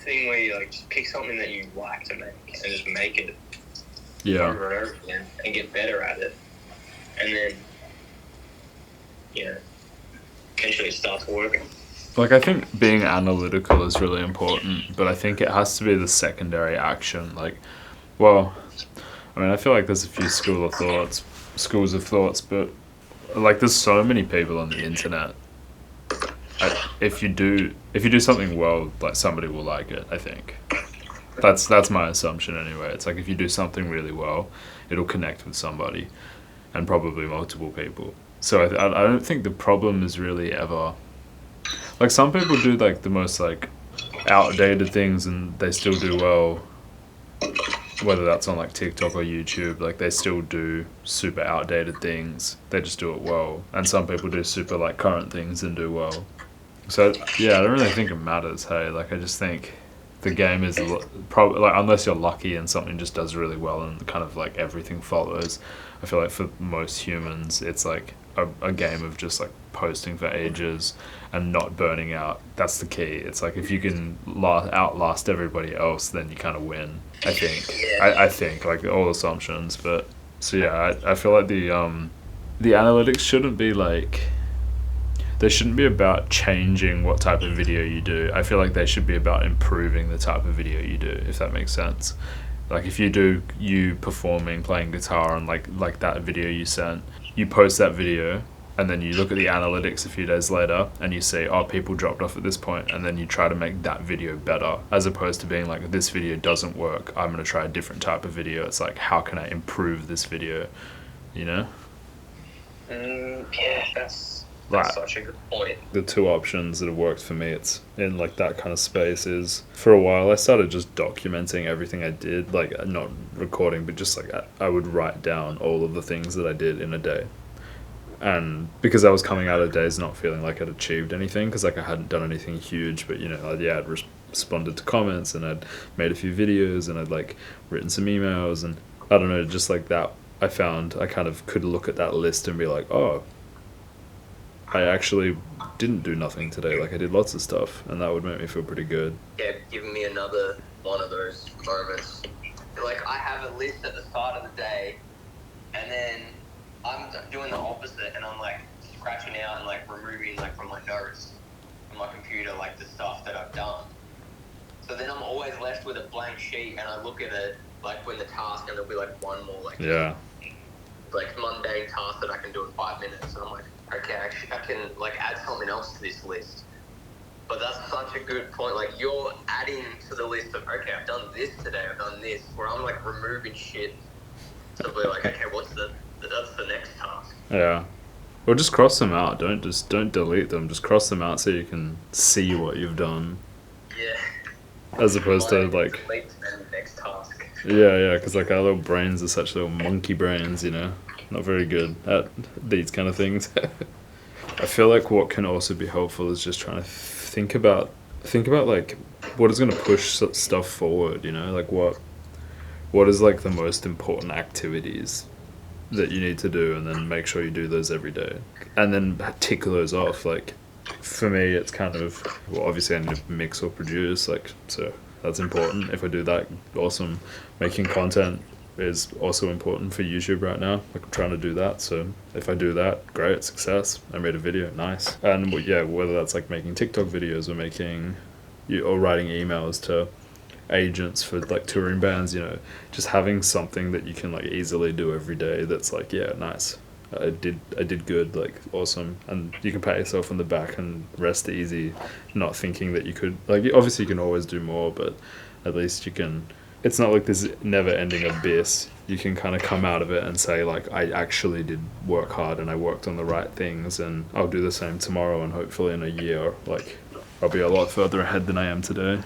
thing where you like just pick something that you like to make and just make it over and over again and get better at it, and then eventually it starts working. Like, I think being analytical is really important, but I think it has to be the secondary action. Like, well, I mean, I feel like there's a few schools of thoughts, but like, there's so many people on the internet. If you do something well, like, somebody will like it. I think that's my assumption anyway. It's like, if you do something really well, it'll connect with somebody, and probably multiple people. So I don't think the problem is really ever, like, some people do like the most like outdated things and they still do well, whether that's on like TikTok or YouTube. Like, they still do super outdated things, they just do it well. And some people do super like current things and do well. So yeah, I don't really think it matters. Hey, like, I just think the game is probably, like, unless you're lucky and something just does really well and kind of like everything follows. I feel like for most humans, it's like a game of just like posting for ages and not burning out. That's the key. It's like, if you can outlast everybody else, then you kind of win. I think. I think, like, all assumptions, but so yeah, I feel like the analytics shouldn't be like, they shouldn't be about changing what type of video you do. I feel like they should be about improving the type of video you do, if that makes sense. Like, if you do you performing, playing guitar, and like that video you sent, you post that video, and then you look at the analytics a few days later and you see, oh, people dropped off at this point, and then you try to make that video better, as opposed to being like, this video doesn't work, I'm going to try a different type of video. It's like, how can I improve this video, you know? Yeah, that's such a good point. The two options that have worked for me, it's in like that kind of space, is for a while I started just documenting everything I did, like, not recording, but just like I would write down all of the things that I did in a day. And because I was coming out of days not feeling like I'd achieved anything, because like I hadn't done anything huge, but I'd responded to comments, and I'd made a few videos, and I'd like written some emails, and I don't know, just like that, I found I kind of could look at that list and be like, oh, I actually didn't do nothing today. Like, I did lots of stuff, and that would make me feel pretty good. Yeah, give me another one of those moments. Like, I have a list at the start of the day, and then I'm doing the opposite, and I'm like scratching out and like removing like from my notes from my computer, like the stuff that I've done. So then I'm always left with a blank sheet, and I look at it like when the task, and there'll be like one more like mundane task that I can do in 5 minutes, and I'm like, okay, I can like add something else to this list. But that's such a good point. Like, you're adding to the list of, okay, I've done this today, I've done this, where I'm like removing shit to be like, okay, that's the next task. Yeah. Or just cross them out. Don't delete them. Just cross them out so you can see what you've done. Yeah. As opposed to like, delete and next task. Yeah, because like our little brains are such little monkey brains, not very good at these kind of things. I feel like what can also be helpful is just trying to think about like what is going to push stuff forward, like what is like the most important activities that you need to do, and then make sure you do those every day, and then tick those off. Like, for me, it's kind of, well, obviously I need to mix or produce, like, so that's important. If I do that, awesome. Making content is also important for YouTube right now. Like, I'm trying to do that, so if I do that, great, success. I made a video, nice. And yeah, whether that's like making TikTok videos or writing emails to agents for like touring bands, just having something that you can like easily do every day that's like, yeah, nice, I did good, like, awesome. And you can pat yourself on the back and rest easy, not thinking that you could, like, obviously you can always do more, but at least you can, it's not like this never ending abyss. You can kind of come out of it and say, like, I actually did work hard and I worked on the right things, and I'll do the same tomorrow, and hopefully in a year, like, I'll be a lot further ahead than I am today.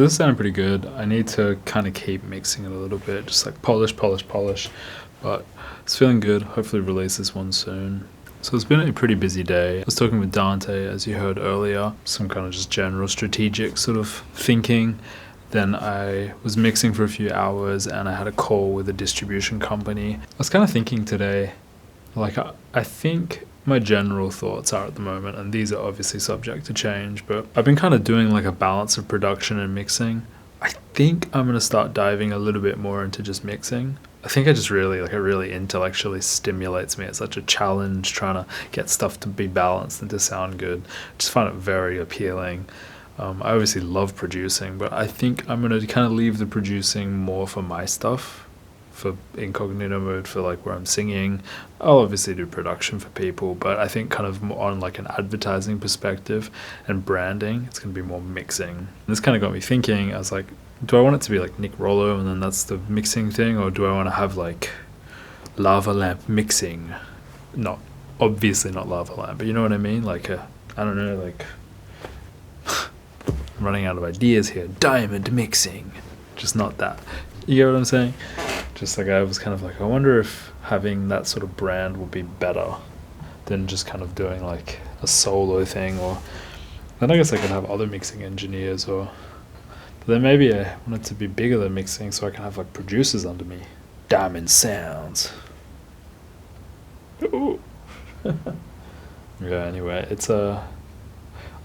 So this sounded pretty good. I need to kind of keep mixing it a little bit, just like polish, but it's feeling good. Hopefully release this one soon. So it's been a pretty busy day. I was talking with Dante, as you heard earlier, some kind of just general strategic sort of thinking. Then I was mixing for a few hours and I had a call with a distribution company. I was kind of thinking today, like I think my general thoughts are at the moment, and these are obviously subject to change, but I've been kind of doing like a balance of production and mixing. I think I'm going to start diving a little bit more into just mixing. I think I just really, like, it really intellectually stimulates me. It's such a challenge trying to get stuff to be balanced and to sound good. I just find it very appealing. I obviously love producing, but I think I'm going to kind of leave the producing more for my stuff, for incognito mode, for like where I'm singing. I'll obviously do production for people, but I think kind of more on like an advertising perspective and branding, it's going to be more mixing. And this kind of got me thinking. I was like, do I want it to be like Nick Rollo and then that's the mixing thing, or do I want to have like lava lamp mixing? Not obviously not lava lamp, but you know what I mean, like I don't know, like I'm running out of ideas here. Diamond mixing, just not that. You get what I'm saying? Just like I was kind of like, I wonder if having that sort of brand would be better than just kind of doing like a solo thing, or then I guess I could have other mixing engineers, or but then maybe I want it to be bigger than mixing so I can have like producers under me. Diamond sounds. Ooh. Yeah, anyway, it's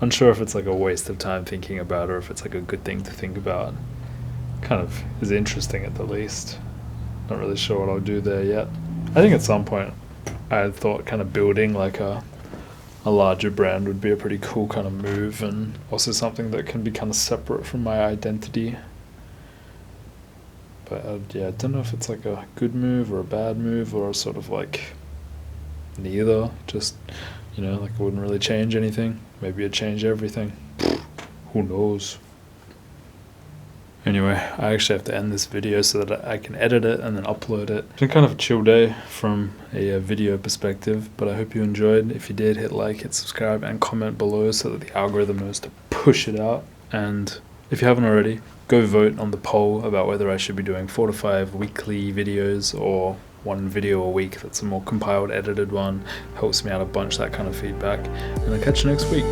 unsure if it's like a waste of time thinking about, or if it's like a good thing to think about. Kind of is interesting at the least. Not really sure what I'll do there yet. I think at some point I had thought kind of building like a larger brand would be a pretty cool kind of move, and also something that can be kind of separate from my identity. But yeah, I don't know if it's like a good move or a bad move, or sort of like neither. Just, you know, like it wouldn't really change anything. Maybe it'd change everything. Who knows? Anyway, I actually have to end this video so that I can edit it and then upload it. It's been kind of a chill day from a video perspective, but I hope you enjoyed. If you did, hit like, hit subscribe, and comment below so that the algorithm knows to push it out. And if you haven't already, go vote on the poll about whether I should be doing 4 to 5 weekly videos or one video a week that's a more compiled, edited one. Helps me out a bunch, that kind of feedback. And I'll catch you next week.